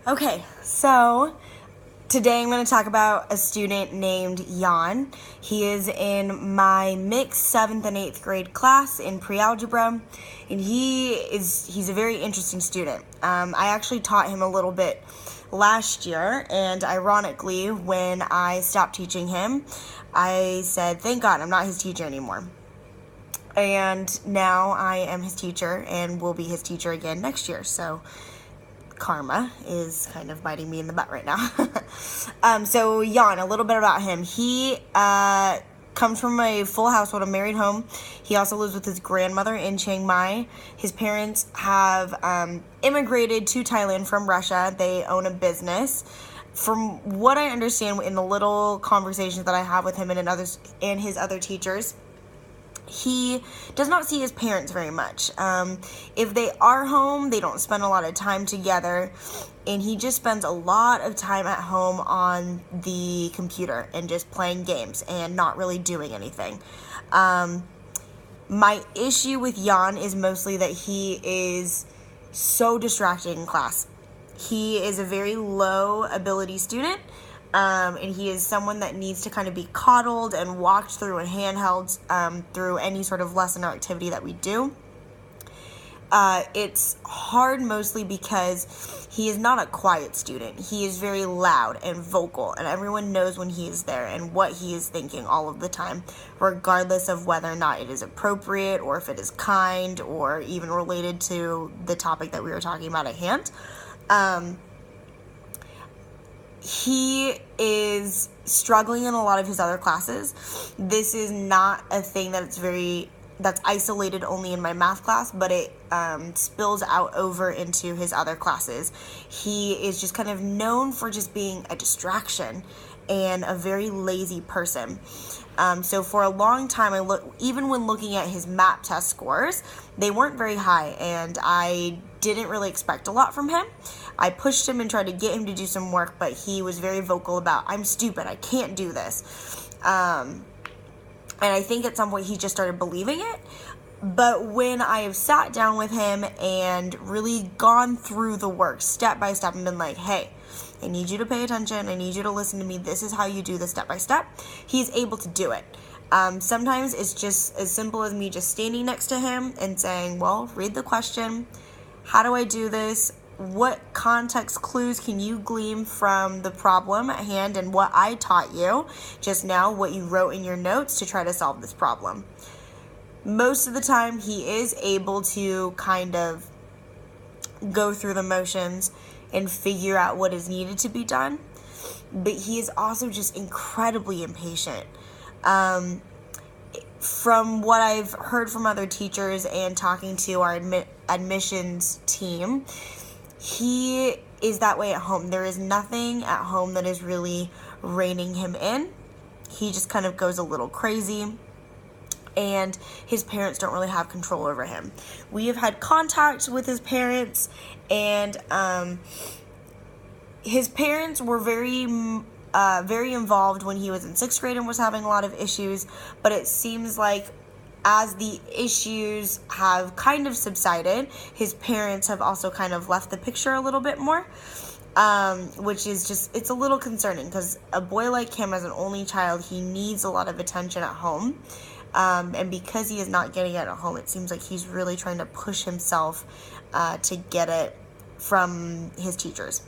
Okay, so today I'm going to talk about a student named Jan. He is in my mixed 7th and 8th grade class in pre-algebra, and he's a very interesting student. I actually taught him a little bit last year, and ironically, when I stopped teaching him, I said, thank God I'm not his teacher anymore. And now I am his teacher and will be his teacher again next year, so karma is kind of biting me in the butt right now. So Jan, a little bit about him. He comes from a full household, a married home. He also lives with his grandmother in Chiang Mai. His parents have immigrated to Thailand from Russia. They own a business. From what I understand in the little conversations that I have with him and his other teachers, he does not see his parents very much. If they are home, they don't spend a lot of time together, and he just spends a lot of time at home on the computer and just playing games and not really doing anything. My issue with Jan is mostly that he is so distracted in class. He is a very low ability student. And he is someone that needs to kind of be coddled and walked through and handheld through any sort of lesson or activity that we do. It's hard mostly because he is not a quiet student. He is very loud and vocal, and everyone knows when he is there and what he is thinking all of the time, regardless of whether or not it is appropriate or if it is kind or even related to the topic that we were talking about at hand. He is struggling in a lot of his other classes. This is not a thing that's isolated only in my math class, but it spills out over into his other classes. He is just kind of known for just being a distraction and a very lazy person. So for a long time, even when looking at his MAP test scores, they weren't very high, and I didn't really expect a lot from him. I pushed him and tried to get him to do some work, but he was very vocal about, I'm stupid, I can't do this. And I think at some point he just started believing it. But when I have sat down with him and really gone through the work step by step and been like, hey, I need you to pay attention, I need you to listen to me, this is how you do this step by step, he's able to do it. Sometimes it's just as simple as me just standing next to him and saying, well, read the question, how do I do this? What context clues can you glean from the problem at hand and what I taught you just now, what you wrote in your notes to try to solve this problem? Most of the time, he is able to kind of go through the motions and figure out what is needed to be done, but he is also just incredibly impatient. From what I've heard from other teachers and talking to our admissions team, he is that way at home. There is nothing at home that is really reining him in. He just kind of goes a little crazy, and his parents don't really have control over him. We have had contact with his parents, and his parents were very involved when he was in 6th grade and was having a lot of issues, but it seems like as the issues have kind of subsided, his parents have also kind of left the picture a little bit more, which is just, it's a little concerning because a boy like him, as an only child, he needs a lot of attention at home. And because he is not getting it at home, it seems like he's really trying to push himself to get it from his teachers.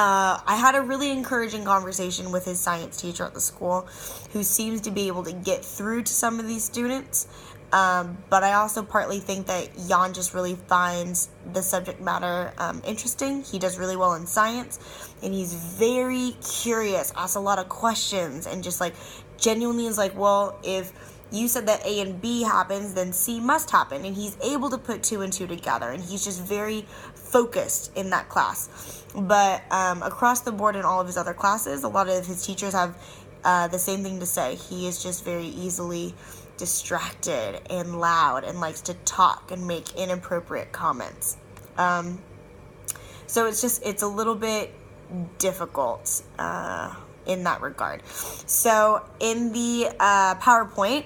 I had a really encouraging conversation with his science teacher at the school, who seems to be able to get through to some of these students. But I also partly think that Jan just really finds the subject matter interesting. He does really well in science, and he's very curious, asks a lot of questions, and just like genuinely is like, well, if you said that A and B happens, then C must happen. And he's able to put 2 and 2 together, and he's just very focused in that class. But across the board in all of his other classes, a lot of his teachers have the same thing to say. He is just very easily distracted and loud and likes to talk and make inappropriate comments. So it's a little bit difficult in that regard. So in the PowerPoint,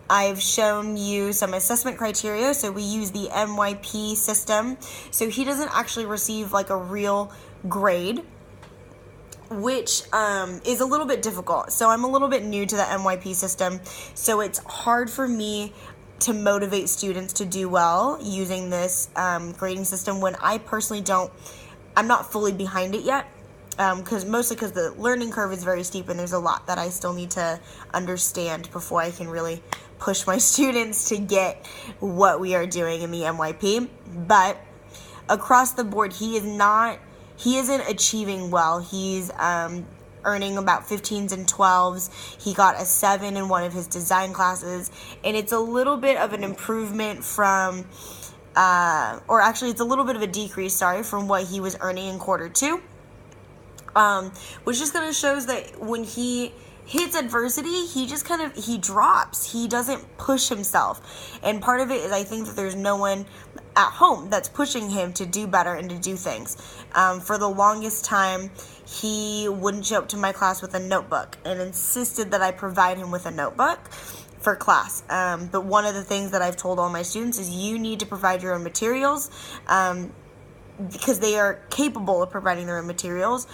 I've shown you some assessment criteria. So we use the MYP system. So he doesn't actually receive like a real grade, which is a little bit difficult. So I'm a little bit new to the MYP system. So it's hard for me to motivate students to do well using this grading system when I personally I'm not fully behind it yet. Mostly because the learning curve is very steep and there's a lot that I still need to understand before I can really push my students to get what we are doing in the MYP. But across the board, he isn't achieving well. He's earning about 15s and 12s. He got a 7 in one of his design classes, and it's a little bit of an improvement from it's a little bit of a decrease, from what he was earning in quarter 2. Which just kind of shows that when he hits adversity, he drops. He doesn't push himself. And part of it is I think that there's no one at home that's pushing him to do better and to do things. For the longest time, he wouldn't show up to my class with a notebook and insisted that I provide him with a notebook for class. But one of the things that I've told all my students is you need to provide your own materials, because they are capable of providing their own materials,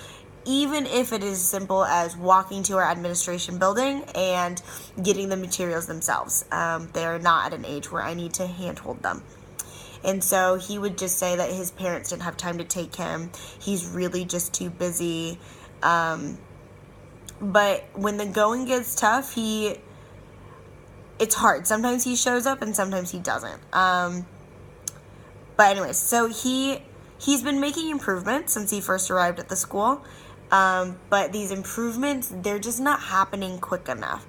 even if it is as simple as walking to our administration building and getting the materials themselves. They are not at an age where I need to handhold them. And so he would just say that his parents didn't have time to take him. He's really just too busy. But when the going gets tough, it's hard. Sometimes he shows up and sometimes he doesn't. But anyways, so he's been making improvements since he first arrived at the school. But these improvements, they're just not happening quick enough.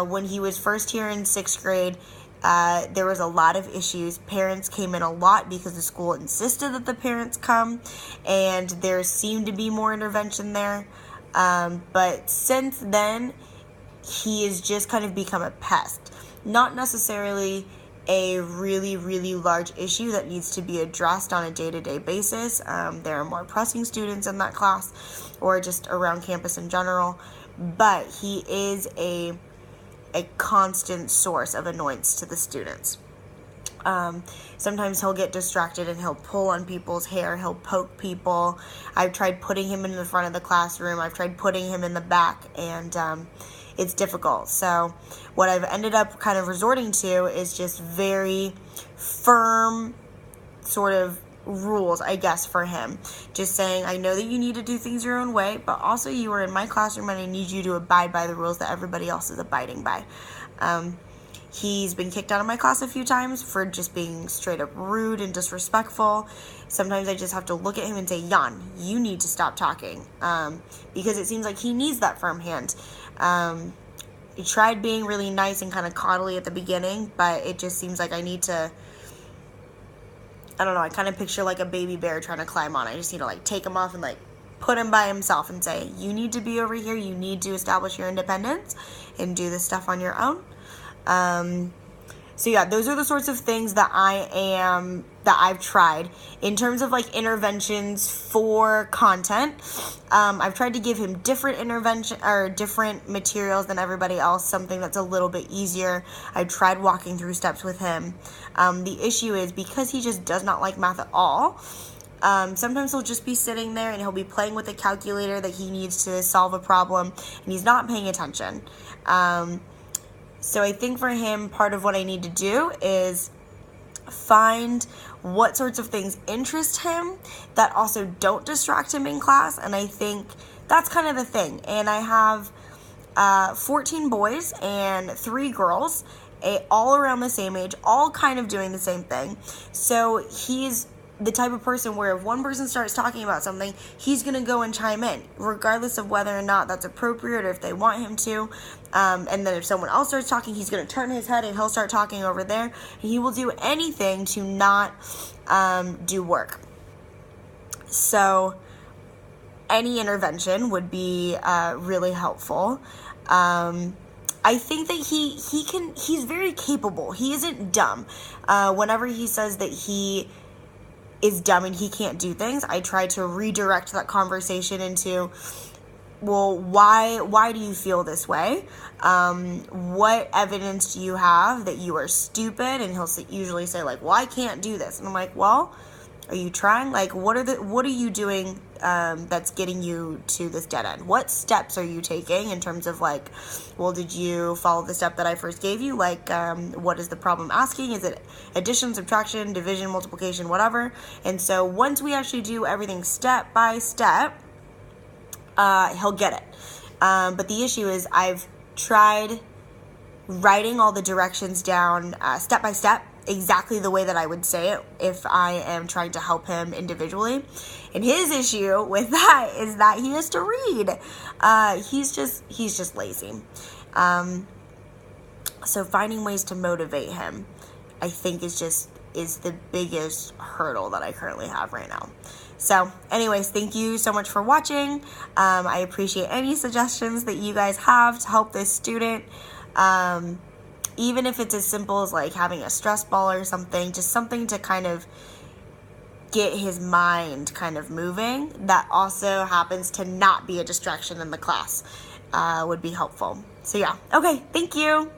When he was first here in 6th grade, there was a lot of issues. Parents came in a lot because the school insisted that the parents come, and there seemed to be more intervention there. But since then, he has just kind of become a pest. Not necessarily a really, really large issue that needs to be addressed on a day-to-day basis. There are more pressing students in that class or just around campus in general, but he is a constant source of annoyance to the students. Sometimes he'll get distracted and he'll pull on people's hair, he'll poke people. I've tried putting him in the front of the classroom, I've tried putting him in the back, and it's difficult. So what I've ended up kind of resorting to is just very firm sort of rules, I guess, for him. Just saying, I know that you need to do things your own way, but also you are in my classroom and I need you to abide by the rules that everybody else is abiding by. He's been kicked out of my class a few times for just being straight up rude and disrespectful. Sometimes I just have to look at him and say, Jan, you need to stop talking, because it seems like he needs that firm hand. He tried being really nice and kind of coddly at the beginning, but it just seems like I need to, I don't know, I kind of picture like a baby bear trying to climb on. I just need to like take him off and like put him by himself and say, you need to be over here, you need to establish your independence and do this stuff on your own. So yeah, those are the sorts of things that I've tried. In terms of like interventions for content, I've tried to give him different different materials than everybody else, something that's a little bit easier. I tried walking through steps with him. The issue is because he just does not like math at all. Sometimes he'll just be sitting there and he'll be playing with a calculator that he needs to solve a problem, and he's not paying attention. So I think for him, part of what I need to do is find what sorts of things interest him that also don't distract him in class, and I think that's kind of the thing. And I have 14 boys and 3 girls, all around the same age, all kind of doing the same thing. So he's the type of person where if one person starts talking about something, he's going to go and chime in, regardless of whether or not that's appropriate or if they want him to. And then if someone else starts talking, he's going to turn his head and he'll start talking over there. And he will do anything to not do work. So any intervention would be really helpful. I think that he's very capable. He isn't dumb. Whenever he says that he is dumb and he can't do things, I try to redirect that conversation into, well, why do you feel this way? What evidence do you have that you are stupid? And he'll usually say like, well, I can't do this. And I'm like, well, are you trying? Like, what are you doing that's getting you to this dead end? What steps are you taking in terms of like, well, did you follow the step that I first gave you? Like, what is the problem asking? Is it addition, subtraction, division, multiplication, whatever? And so once we actually do everything step by step, he'll get it. But the issue is I've tried writing all the directions down step by step, exactly the way that I would say it if I am trying to help him individually. And his issue with that is that he has to read. He's just lazy. So finding ways to motivate him, I think is the biggest hurdle that I currently have right now. So anyways, thank you so much for watching. I appreciate any suggestions that you guys have to help this student. Even if it's as simple as like having a stress ball or something, just something to kind of get his mind kind of moving that also happens to not be a distraction in the class would be helpful. So yeah, okay, thank you.